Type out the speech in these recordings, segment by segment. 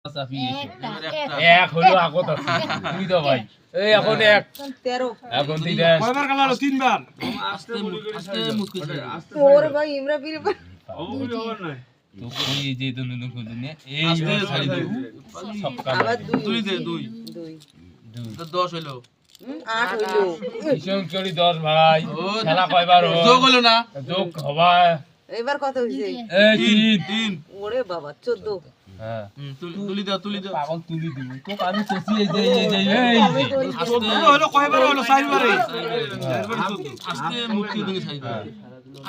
এক হলো আগত তুই তো ভাই এই এখন এক 13 এখন তুই দেখ কয়বার খেলালো তিনবার আস্তে মুস্কুল তোর ভাই ইমরা পীরে অবুলি হবার নাই তো কই যে তো নুনু খুঁজে নে এই আস্তে ছাড়ি ছাড়ি দিবি সব কাম আবার তুই দে দুই 2 তো 10 হইলো 8 হইলো কিশোর চড়ি 10 ভাই ও, খেলা কয়বার হলো যোগ হলো না যোগ হবা এবার কত হইছে এই 3 ওরে বাবা 14 হ্যাঁ তুলি দাও পাগল তুলি দিব তো আমি চেঁচি এই যে আস্তে হলো কয়বার হলো চারবারে আস্তে মুক্তি দিকে ছাড়ি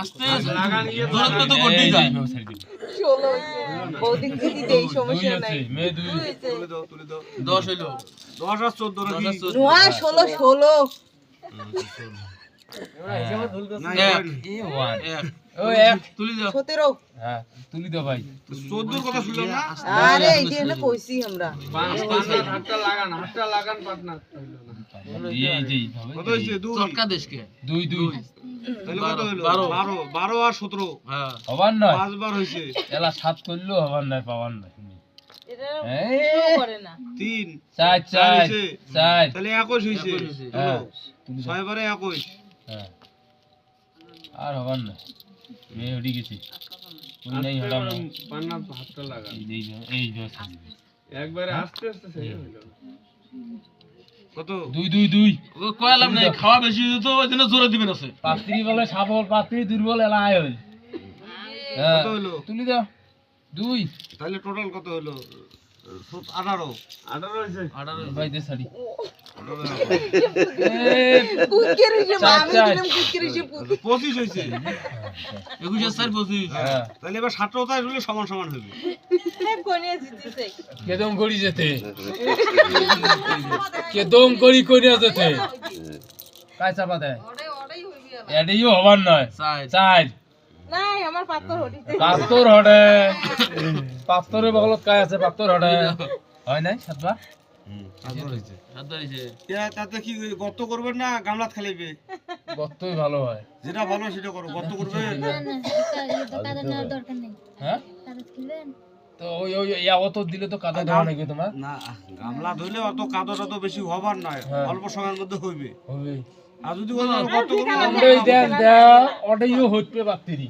আস্তে লাগান ইয়ে ধরতে তো গড়তেই যায় 16 হইছে বৌদিক দিদি দেই সমস্যা নাই মে দুই তুলে দাও 10 হইলো 10 আর 14 নাকি নোয়া 16 না এক এ ওয়ান এক ও এক তুলি দাও 17 হ্যাঁ তুলি দাও ভাই 14 এর কথা শুনলাম না আরে এইটা না কইছি আমরা হাতটা লাগান পার্টনার এই যে কত হইছে 2 চটকা দেশকে দুই দুই তাহলে কত হলো 12 12 আর 17 হ্যাঁ হবার নয় 5 বার হইছে এলা 7 করলো হবার নয় পাওয়ার নয় এটা এই করে না 3 চার চার হইছে। চার তাহলে 21 হইছে হ্যাঁ 6 বারে 21 হ্যাঁ আর হবার নয় মেয়ে উঠে গেছে তুমি নেই হলাম না পান্না হাতটা লাগান এই একবারে আস্তে আস্তে সেই হইলো কত দুই দুই দুই ও কয়লাম নাই খাওয়া বেশি হইতো তো ওইজন্য জোরে দিবেন আছে পাত্রী বলে সাবল পাত্রী দুর্বল এলা আয় হইল হ্যাঁ কত হলো তুলি দাও দুই তাহলে টোটাল কত হলো 18 হইছে 18 ভাই দে সারি কুকের হিসেব চার, আমি চার। দিলাম কুকের হিসেব 25 হইছে 21 আর 4 25 হ্যাঁ তাহলে এবার 17 তাই হলে সমান সমান হবে কোনে জিতিছে কেদম করি যেতে কেদম করি করিয়া যেতে কাই চাপা দেয় ওটাই হইবি আবার এটাইও হবার নয় সাইড চার নাই আমার পাত্র হইছে পাত্তর হটে পাত্তরের বগলত কাই আছে পাত্তর হটে হয় নাই সাতবা হইছে সাত হইছে তাতে কি গর্ত করবেন না গামলাত খাইবে কতই ভালো হয় যেটা ভালো সেটা করো গর্ত করবে হ্যাঁ তো ওই ওই ইয়াও তো দিলে তো কাদা দেওয়া নাকি তোমার না গামলা ধইলে অত কাদটা তো বেশি হবার নয় হ্যাঁ। অল্প সময়ের মধ্যে হইবে হবে আর যদি কোনো গর্ত করবে আমরা এই দেন দেও ওটাইও হইতে পাত্তিরি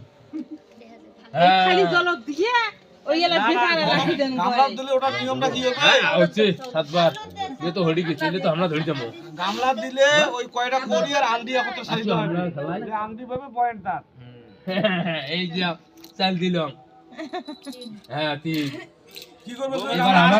হ্যাঁ খালি জলক দিয়ে ওই এলা বেকারে রাখি দেন গামলা দিলে ওটা নিয়মটা কি হবে হচ্ছে সাতবার যে তো হড়ি গেছে তো আমরা ধরে যাবো গামলা দিলে ওই কয়টা করি আর আন্ডি একত্র সাইজ হবে আমরা খেলাই যে আন্ডি পাবে পয়েন্ট তার এই যে চাল দিলাম হ্যাঁ ঠিক কি করবে এবার আমার